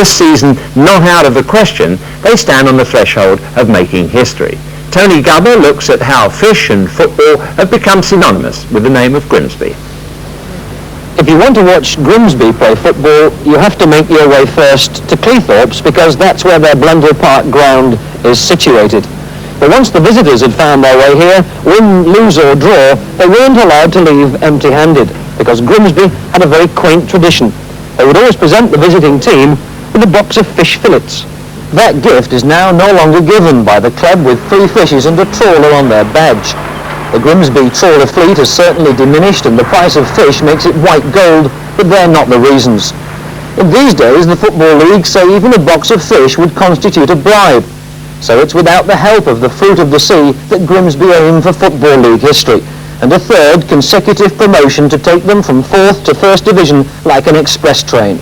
this season not out of the question, they stand on the threshold of making history. Tony Gubber looks at how fish and football have become synonymous with the name of Grimsby. If you want to watch Grimsby play football, you have to make your way first to Cleethorpes, because that's where their Blundell Park ground is situated. But once the visitors had found their way here, win, lose or draw, they weren't allowed to leave empty-handed, because Grimsby had a very quaint tradition. They would always present the visiting team with a box of fish fillets. That gift is now no longer given by the club, with 3 fishes and a trawler on their badge. The Grimsby trawler fleet has certainly diminished, and the price of fish makes it white gold, but they're not the reasons. In these days, the Football League say even a box of fish would constitute a bribe. So it's without the help of the fruit of the sea that Grimsby aim for Football League history, and a 3rd consecutive promotion to take them from 4th to 1st Division like an express train.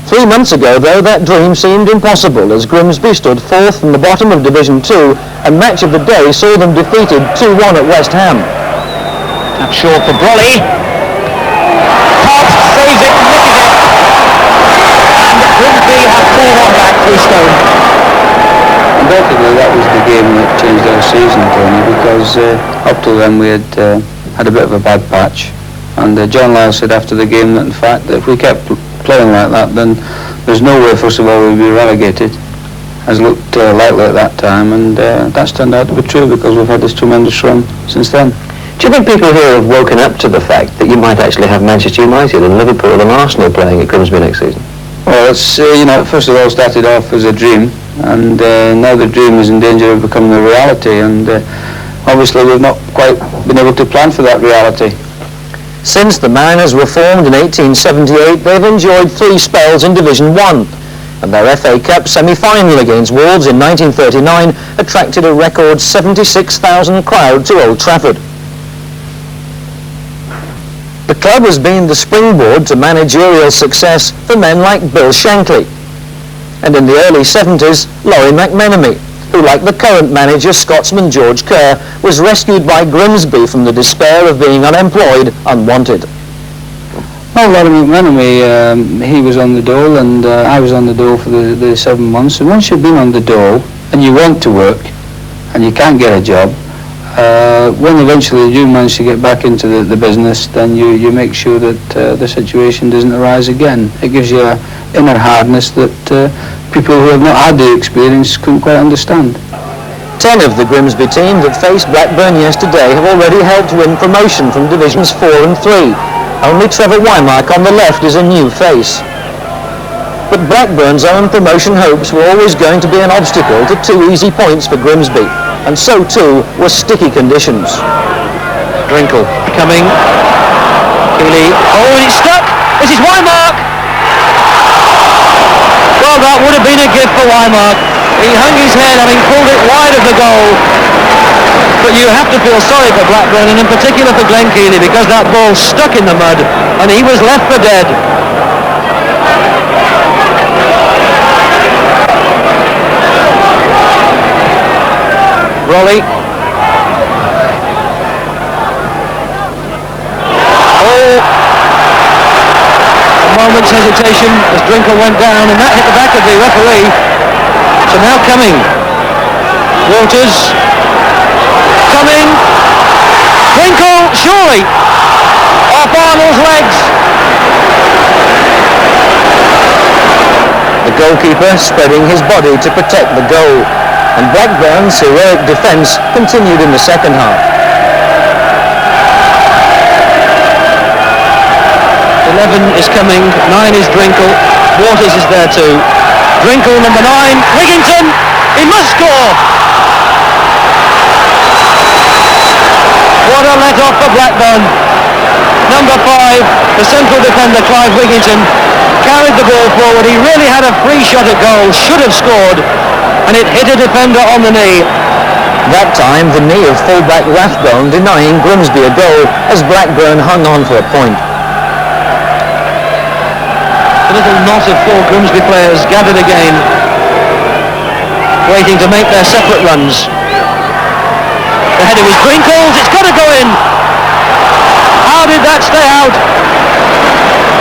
3 months ago, though, that dream seemed impossible, as Grimsby stood 4th from the bottom of Division 2, and match of the day saw them defeated 2-1 at West Ham. Up short for Brolly. Todd saves it, niches it. And Grimsby have 4-1 back through Stone. Undoubtedly, that was the game that changed our season, Tony, because up till then we had a bit of a bad patch. And John Lyle said after the game that, in fact, that if we kept playing like that, then there's no way, first of all, we'd be relegated, as looked likely at that time, and that's turned out to be true, because we've had this tremendous run since then. Do you think people here have woken up to the fact that you might actually have Manchester United and Liverpool and Arsenal playing at Grimsby next season? Well, it's, first of all started off as a dream, and now the dream is in danger of becoming a reality, and obviously we've not quite been able to plan for that reality. Since the Mariners were formed in 1878, they've enjoyed 3 spells in Division 1, and their FA Cup semi-final against Wolves in 1939 attracted a record 76,000 crowd to Old Trafford. The club has been the springboard to managerial success for men like Bill Shankly, and in the early 70s, Laurie McMenemy, who, like the current manager, Scotsman George Kerr, was rescued by Grimsby from the despair of being unemployed, unwanted. Well, Laurie McMenemy, he was on the dole, and I was on the dole for the 7 months. And once you've been on the dole, and you want to work, and you can't get a job, when eventually you manage to get back into the business, then you make sure that the situation doesn't arise again. It gives you an inner hardness that people who have not had the experience couldn't quite understand. 10 of the Grimsby team that faced Blackburn yesterday have already helped win promotion from Divisions 4 and 3. Only Trevor Wymark on the left is a new face. But Blackburn's own promotion hopes were always going to be an obstacle to 2 easy points for Grimsby, and so too were sticky conditions. Drinkle coming. Keeley. Oh, and it's stuck. This is Wymark. Well, that would have been a gift for Wymark. He hung his head having pulled it wide of the goal. But you have to feel sorry for Blackburn, and in particular for Glenn Keeley, because that ball stuck in the mud and he was left for dead. Rolly. Moment's hesitation as Drinkle went down, and that hit the back of the referee. So now coming. Walters. Coming. Drinkle, surely. Off Arnold's legs. The goalkeeper spreading his body to protect the goal, and Blackburn's heroic defence continued in the second half. 11 is coming, 9 is Drinkle, Waters is there too. Drinkle, number 9, Wigginton, he must score! What a let-off for Blackburn. Number 5, the central defender Clive Wigginton, carried the ball forward. He really had a free shot at goal, should have scored, and it hit a defender on the knee. That time, the knee of fullback Rathbone denying Grimsby a goal as Blackburn hung on for a point. The little knot of 4 Grimsby players gathered again, waiting to make their separate runs. The header was Drinkle's, it's got to go in! How did that stay out?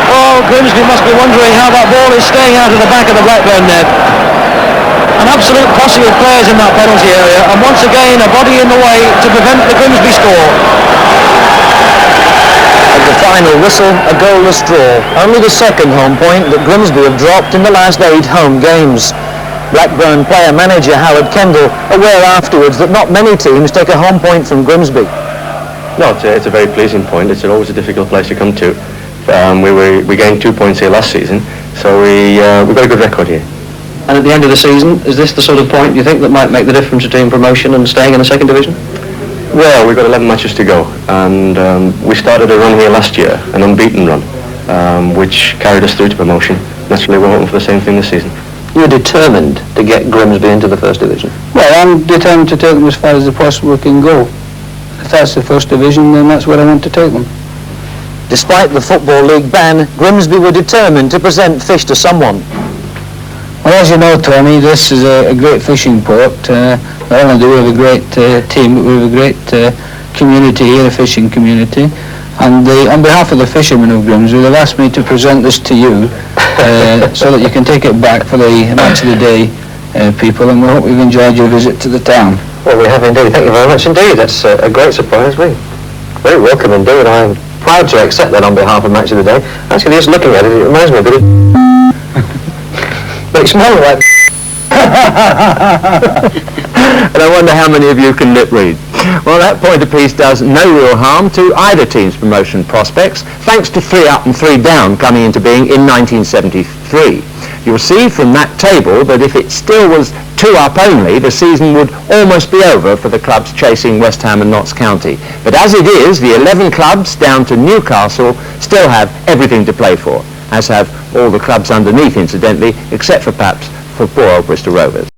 Oh, now Grimsby must be wondering how that ball is staying out of the back of the Blackburn net. An absolute posse of players in that penalty area, and once again a body in the way to prevent the Grimsby score. At the final whistle, a goalless draw. Only the second home point that Grimsby have dropped in the last 8 home games. Blackburn player-manager Howard Kendall aware afterwards that not many teams take a home point from Grimsby. No, it's a very pleasing point. It's always a difficult place to come to. We gained 2 points here last season, so we've got a good record here. And at the end of the season, is this the sort of point you think that might make the difference between promotion and staying in the second division? Well, we've got 11 matches to go, and we started a run here last year, an unbeaten run, which carried us through to promotion. Naturally, we're hoping for the same thing this season. You're determined to get Grimsby into the first division? Well, I'm determined to take them as far as they possibly can go. If that's the first division, then that's where I want to take them. Despite the Football League ban, Grimsby were determined to present fish to someone. Well, as you know, Tony, this is a great fishing port. Not only do we have a great team, but we have a great community here, a fishing community. And on behalf of the fishermen of Grimsby, they've asked me to present this to you so that you can take it back for the match of the day, people, and we hope you've enjoyed your visit to the town. Well, we have indeed. Thank you very much indeed. That's a great surprise. Very welcome indeed. I'm proud to accept that on behalf of Match of the Day. Actually, just looking at it, it reminds me a bit of... But it's more like... And I wonder how many of you can lip read. Well, that point apiece does no real harm to either team's promotion prospects, thanks to 3 up and 3 down coming into being in 1973. You'll see from that table that if it still was 2 up only, the season would almost be over for the clubs chasing West Ham and Notts County. But as it is, the 11 clubs down to Newcastle still have everything to play for, as have all the clubs underneath, incidentally, except for perhaps for poor old Bristol Rovers.